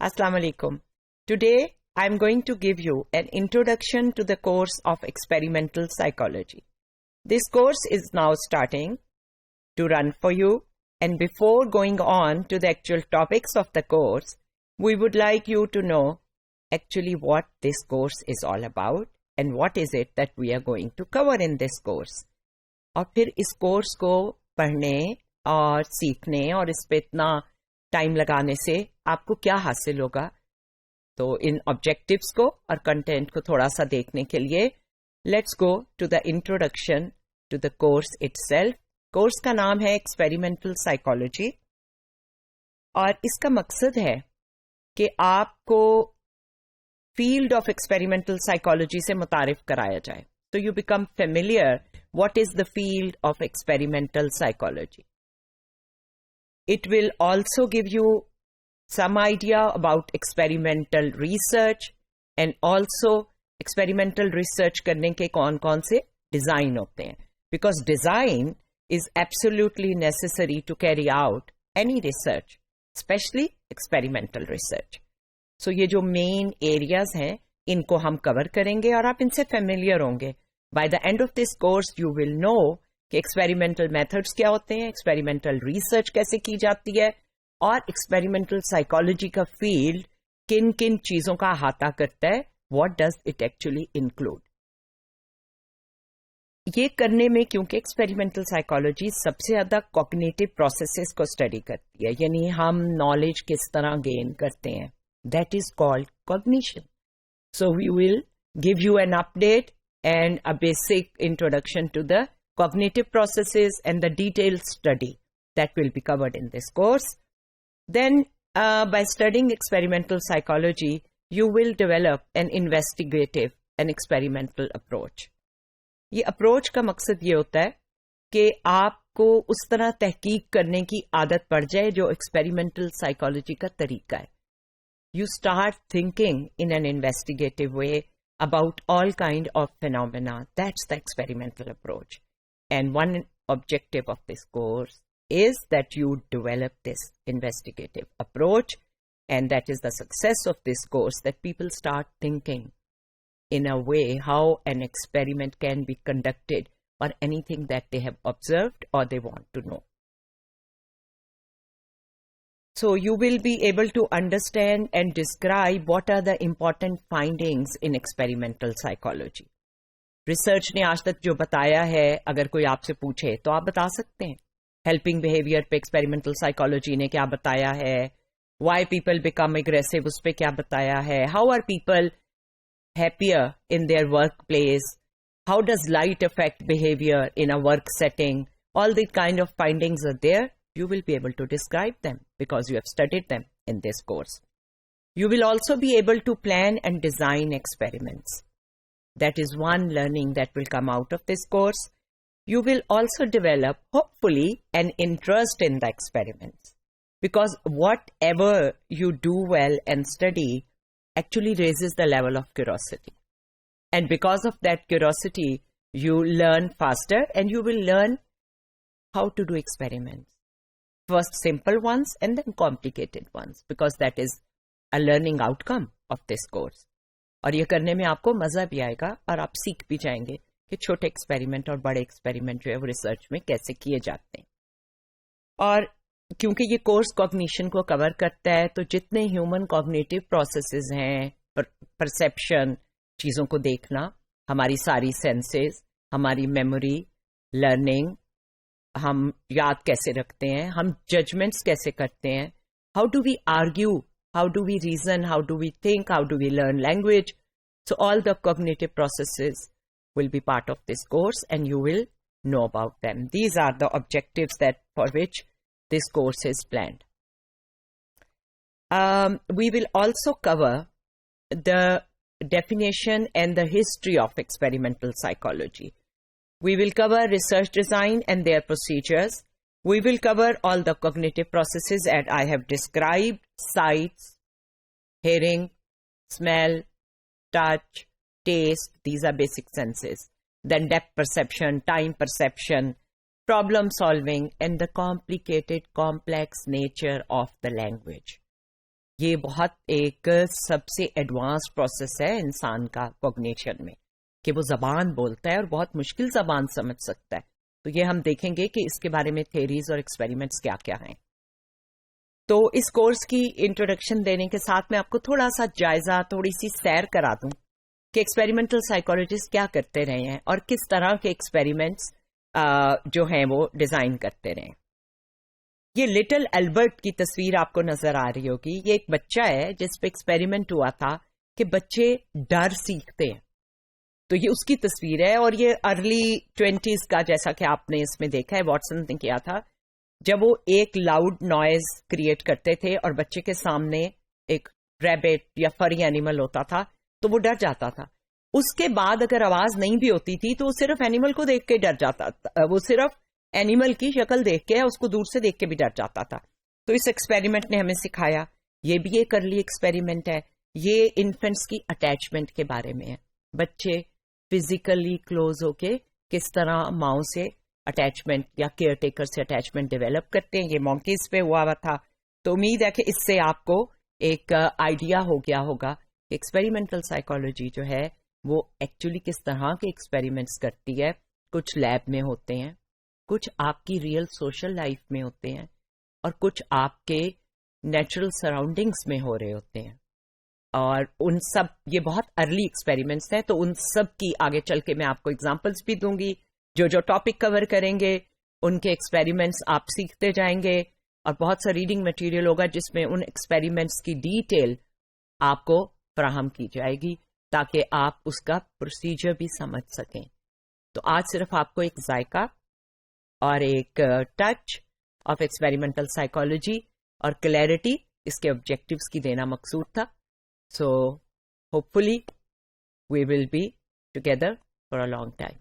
Assalamu alaikum. Today, I'm going to give you an introduction to the course of experimental psychology. This course is now starting to run for you, and before going on to the actual topics of the course, we would like you to know actually what this course is all about and what is it that we are going to cover in this course. اور پھر اس course کو پڑھنے اور سیکھنے اور اس پہ اتنا time لگانے سے آپ کو کیا حاصل ہوگا. تو ان آبجیکٹیوز کو اور کنٹینٹ کو تھوڑا سا دیکھنے کے لیے let's go to the introduction to the course itself. Course کا نام ہے ایکسپیریمنٹل سائیکالوجی اور اس کا مقصد ہے کہ آپ کو فیلڈ آف ایکسپیریمنٹل سائیکالوجی سے متعارف کرایا جائے. So you become familiar what is the field of experimental psychology. It will also give you some idea about experimental research and also experimental research کرنے کے کون سے design ہوتے ہیں. Because design is absolutely necessary to carry out any research, especially experimental research. So یہ جو main areas ہیں ان کو ہم کور کریں گے اور آپ ان سے فیملیئر ہوں گے. By the end of this course you will know کہ ایکسپیریمنٹل میتھڈس کیا ہوتے ہیں, ایکسپیریمنٹل ریسرچ کیسے کی جاتی ہے, اور ایکسپیریمنٹل سائیکالوجی کا فیلڈ کن کن چیزوں کا احاطہ کرتا ہے, what does it actually include. یہ کرنے میں کیونکہ ایکسپیریمنٹل سائیکالوجی سب سے زیادہ کوگنیٹو پروسیسز کو اسٹڈی کرتی ہے, یعنی ہم نالج کس طرح گین کرتے ہیں, that is called cognition. So we will give you an update and a basic introduction to the cognitive processes and the detailed study that will be covered in this course. Then by studying experimental psychology, you will develop an investigative and experimental approach. یہ approach کا مقصد یہ ہوتا ہے کہ آپ کو اس طرح تحقیق کرنے کی عادت پڑ جائے جو experimental psychology کا طریقہ ہے. You start thinking in an investigative way about all kind of phenomena. That's the experimental approach. And one objective of this course is that you develop this investigative approach, and that is the success of this course, that people start thinking in a way how an experiment can be conducted or anything that they have observed or they want to know. So you will be able to understand and describe what are the important findings in experimental psychology. Research نے آج تک جو بتایا ہے اگر کوئی آپ سے پوچھے تو آپ بتا سکتے ہیں. Helping behavior پہ experimental psychology نے کیا بتایا ہے, why people become aggressive اس پہ کیا بتایا ہے, how are people happier in their workplace, how does light affect behavior in a work setting, all the kind of findings are there. You will be able to describe them because you have studied them in this course. You will also be able to plan and design experiments. That is one learning that will come out of this course. You will also develop, hopefully, an interest in the experiments, because whatever you do well and study actually raises the level of curiosity. And because of that curiosity, you learn faster and you will learn how to do experiments. First simple ones and then complicated ones, because that is a learning outcome of this course. اور یہ کرنے میں آپ کو مزہ بھی آئے گا اور آپ سیکھ بھی جائیں گے کہ چھوٹے ایکسپیریمنٹ اور بڑے ایکسپیریمنٹ جو ہے وہ ریسرچ میں کیسے کیے جاتے ہیں. اور کیونکہ یہ کورس کوگنیشن کو کور کرتا ہے تو جتنے ہیومن کوگنیٹو پروسیسز ہیں, پرسیپشن, چیزوں کو دیکھنا, ہماری ساری سینسز, ہماری میموری, لرننگ, ہم یاد کیسے رکھتے ہیں, ہم ججمنٹس کیسے کرتے ہیں, how do we argue, how do we reason, how do we think, how do we learn language. So all the cognitive processes will be part of this course and you will know about them. These are the objectives that for which this course is planned. We will also cover the definition and the history of experimental psychology. We will cover research design and their procedures. We will cover all the cognitive processes that I have described: sight, hearing, smell, touch, taste. These are basic senses. Then depth perception, time perception, problem solving, and the complicated, complex nature of the language. یہ بہت ایک سب سے advance process ہے انسان کا cognition میں کہ وہ زبان بولتا ہے اور بہت مشکل زبان سمجھ سکتا ہے. تو یہ ہم دیکھیں گے کہ اس کے بارے میں تھیریز اور ایکسپیریمنٹس کیا کیا ہیں. تو اس کورس کی انٹروڈکشن دینے کے ساتھ میں آپ کو تھوڑا سا جائزہ، تھوڑی سی سیر کرا دوں کہ ایکسپیریمنٹل سائیکالوجسٹ کیا کرتے رہے ہیں اور کس طرح کے ایکسپیریمنٹس جو ہیں وہ ڈیزائن کرتے رہے. یہ لٹل البرٹ کی تصویر آپ کو نظر آ رہی ہوگی. یہ ایک بچہ ہے جس پہ ایکسپیریمنٹ ہوا تھا کہ بچے ڈر سیکھتے ہیں. تو یہ اس کی تصویر ہے اور یہ ارلی 20s کا، جیسا کہ آپ نے اس میں دیکھا ہے واٹسن نے کیا تھا، جب وہ ایک لاؤڈ نوائز کریٹ کرتے تھے اور بچے کے سامنے ایک ریبٹ یا فری اینیمل ہوتا تھا تو وہ ڈر جاتا تھا. اس کے بعد اگر آواز نہیں بھی ہوتی تھی تو وہ صرف اینیمل کو دیکھ کے ڈر جاتا تھا، وہ صرف اینیمل کی شکل دیکھ کے، اس کو دور سے دیکھ کے بھی ڈر جاتا تھا. تو اس ایکسپیریمنٹ نے ہمیں سکھایا. یہ بھی ایک ارلی ایکسپیریمنٹ ہے. یہ انفنٹس کی اٹیچمنٹ کے بارے میں ہے. بچے فزیکلی کلوز ہو کے کس طرح ماؤں سے اٹیچمنٹ یا کیئر ٹیکر سے اٹیچمنٹ ڈیولپ کرتے ہیں. یہ مونکیز پہ ہوا تھا. تو امید ہے کہ اس سے آپ کو ایک آئیڈیا ہو گیا ہوگا کہ ایکسپیریمنٹل سائیکالوجی جو ہے وہ ایکچولی کس طرح کے ایکسپیریمنٹس کرتی ہے. کچھ لیب میں ہوتے ہیں، کچھ آپ کی ریئل سوشل لائف میں ہوتے ہیں، اور کچھ آپ کے نیچرل سراؤنڈنگس میں ہو رہے ہوتے ہیں. اور ان سب، یہ بہت ارلی ایکسپیریمنٹس ہیں، تو ان سب کی آگے چل کے میں آپ کو ایگزامپلس بھی دوں گی. جو ٹاپک کور کریں گے ان کے ایکسپیریمنٹس آپ سیکھتے جائیں گے، اور بہت سا ریڈنگ مٹیریل ہوگا جس میں ان ایکسپیریمنٹس کی ڈیٹیل آپ کو فراہم کی جائے گی تاکہ آپ اس کا پروسیجر بھی سمجھ سکیں. تو آج صرف آپ کو ایک ذائقہ اور ایک ٹچ آف ایکسپیریمنٹل سائیکالوجی اور کلیئرٹی اس کے آبجیکٹیوز کی دینا مقصود تھا. So hopefully we will be together for a long time.